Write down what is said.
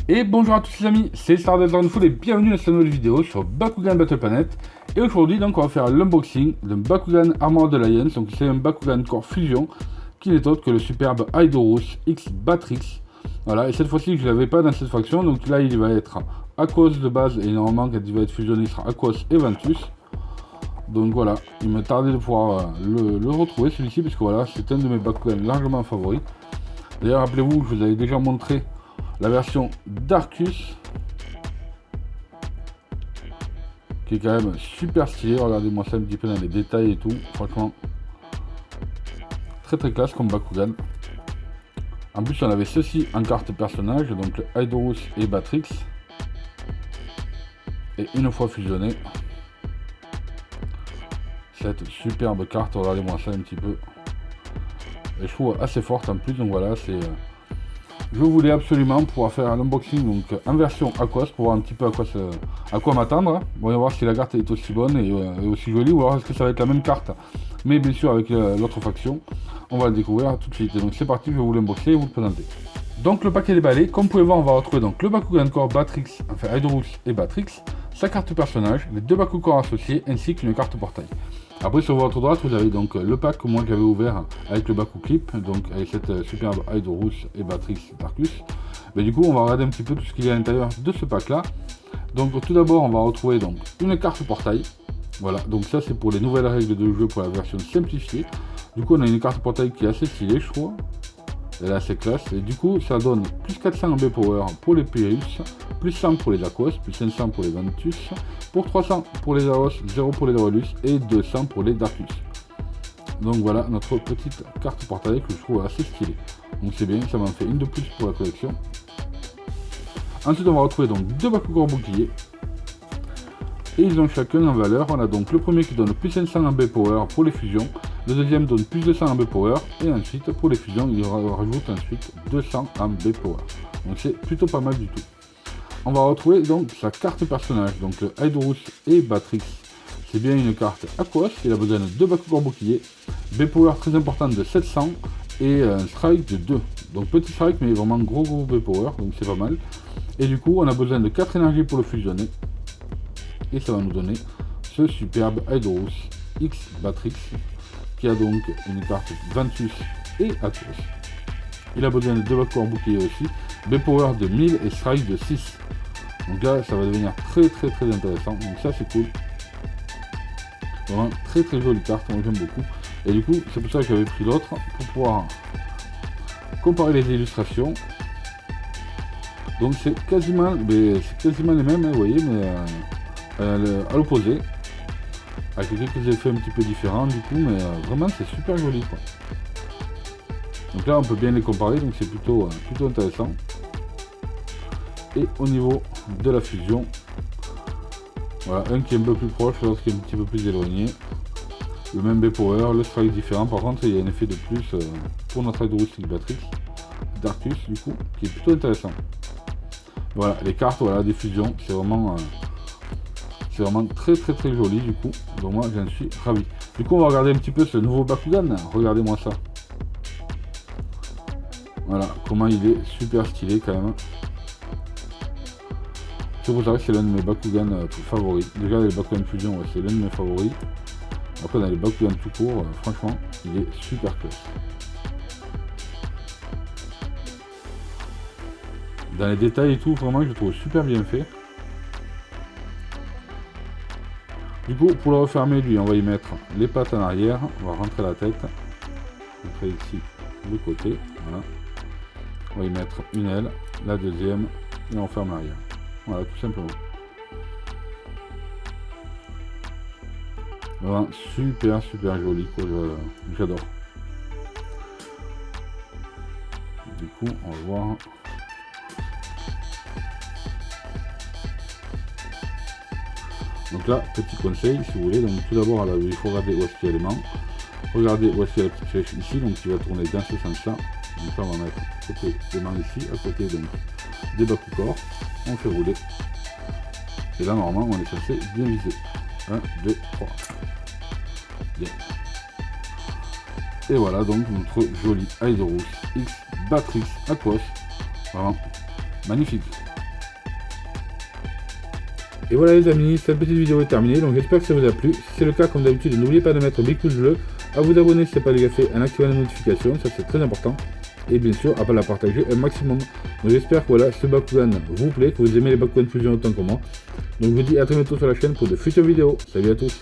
Et bonjour à tous les amis, c'est Stardust et bienvenue dans cette nouvelle vidéo sur Bakugan Battle Planet. Et aujourd'hui donc on va faire l'unboxing d'un Bakugan Armored Alliance. Donc c'est un Bakugan Core Fusion qui n'est autre que le superbe Aidorus X Batrix. Voilà, et cette fois-ci je ne l'avais pas dans cette faction, donc là il va être Aquos de base et normalement quand il va être fusionné il sera Aquos et Ventus. Donc voilà, il me tardait de pouvoir le retrouver celui-ci parce que voilà, c'est un de mes Bakugan largement favoris. D'ailleurs rappelez-vous, je vous avais déjà montré la version Darkus qui est quand même super stylée. Regardez-moi ça un petit peu dans les détails et tout, franchement très classe comme Bakugan. En plus on avait ceci en carte personnage, donc le Aidorus et Batrix, et une fois fusionné cette superbe carte, regardez-moi ça un petit peu, et je trouve assez forte en plus. Donc voilà, c'est je voulais absolument pouvoir faire un unboxing donc en version Aquos pour voir un petit peu à quoi m'attendre. Voyons voir si la carte est aussi bonne et aussi jolie, ou alors est-ce que ça va être la même carte mais bien sûr avec l'autre faction. On va le découvrir tout de suite. Et donc c'est parti, je vais vous l'unboxer et vous le présenter. Donc le paquet déballé, comme vous pouvez voir on va retrouver donc le Bakugan Core Batrix, enfin Aidorus et Batrix, sa carte personnage, les deux Bakugan associés ainsi qu'une carte portail. Après sur votre droite vous avez donc le pack que moi j'avais ouvert avec le Baku Clip, donc avec cette superbe Aidorus et Batrix Darkus. Mais du coup on va regarder un petit peu tout ce qu'il y a à l'intérieur de ce pack là. Donc tout d'abord on va retrouver donc une carte portail. Voilà, donc ça c'est pour les nouvelles règles de jeu pour la version simplifiée. Du coup on a une carte portail qui est assez stylée je trouve. Elle est assez classe, et du coup ça donne plus 400 en B-Power pour les Pyrrhus, plus 100 pour les Aquos, plus 500 pour les Ventus, pour 300 pour les Aos, 0 pour les Dorelus et 200 pour les Darkus. Donc voilà notre petite carte portail que je trouve assez stylée. Donc c'est bien, ça m'en fait une de plus pour la collection. Ensuite on va retrouver donc deux Bakugan boucliers. Et ils ont chacun en valeur. On a donc le premier qui donne plus 500 en B-Power pour les fusions, le deuxième donne plus 200 en B-Power, et ensuite pour les fusions il rajoute ensuite 200 en B-Power. Donc c'est plutôt pas mal du tout. On va retrouver donc sa carte personnage, donc le Aidorus et Batrix. C'est bien une carte Aquos, il a besoin de 2 Bakugan boucliers, B-Power très importante de 700 et un strike de 2. Donc petit strike mais vraiment gros B-Power, donc c'est pas mal. Et du coup on a besoin de 4 énergies pour le fusionner. Et ça va nous donner ce superbe Aidorus X Batrix qui a donc une carte Ventus et Aquos. Il a besoin de 2 Bakugan boucliers aussi, B-Power de 1000 et Strike de 6. Donc là ça va devenir très intéressant, donc ça c'est cool. Vraiment très jolie carte, moi j'aime beaucoup. Et du coup c'est pour ça que j'avais pris l'autre, pour pouvoir comparer les illustrations. Donc c'est quasiment les mêmes, hein, vous voyez, mais à l'opposé, avec quelques effets un petit peu différents du coup, mais vraiment c'est super joli quoi. Donc là on peut bien les comparer, donc c'est plutôt intéressant. Et au niveau de la fusion, voilà, un qui est un peu plus proche, l'autre qui est un petit peu plus éloigné. Le même B-Power, le strike différent, par contre il y a un effet de plus pour notre Aidorus et Batrix Darkus du coup, qui est plutôt intéressant. Voilà, les cartes, voilà, des fusions, c'est vraiment très joli du coup, donc moi j'en suis ravi. Du coup on va regarder un petit peu ce nouveau Bakugan, regardez-moi ça. Voilà, comment il est super stylé quand même. Je vous dirais que c'est l'un de mes Bakugan favoris. Déjà les Bakugan Fusion, ouais, c'est l'un de mes favoris. Après dans les Bakugan tout court, franchement il est super classe. Dans les détails et tout, vraiment je le trouve super bien fait. Du coup, pour le refermer, lui, on va y mettre les pattes en arrière, on va rentrer la tête, rentrer ici le côté, voilà. On va y mettre une aile, la deuxième, et on ferme l'arrière. Voilà, tout simplement. Vraiment super joli, quoi, j'adore. Du coup, on va voir. Donc là, petit conseil, si vous voulez, donc tout d'abord, il faut regarder où est-ce qu'il y a l'élément. Regardez où est-ce qu'il y a la petite flèche ici, donc qui va tourner dans ce sens-là. Donc là, on va mettre à côté l'élément ici, à côté donc des Bakugan. On fait rouler. Et là, normalement, on est censé bien viser. 1, 2, 3. Bien. Et voilà donc notre joli Aidorus X Batrix Aquos. Vraiment magnifique. Et voilà les amis, cette petite vidéo est terminée, donc j'espère que ça vous a plu. Si c'est le cas, comme d'habitude, n'oubliez pas de mettre un big pouce bleu, à vous abonner si ce n'est pas déjà fait, en activant les notifications, ça c'est très important. Et bien sûr, à la partager un maximum. Donc j'espère que voilà, ce Bakugan vous plaît, que vous aimez les Bakugan Fusion autant que moi. Donc je vous dis à très bientôt sur la chaîne pour de futures vidéos. Salut à tous.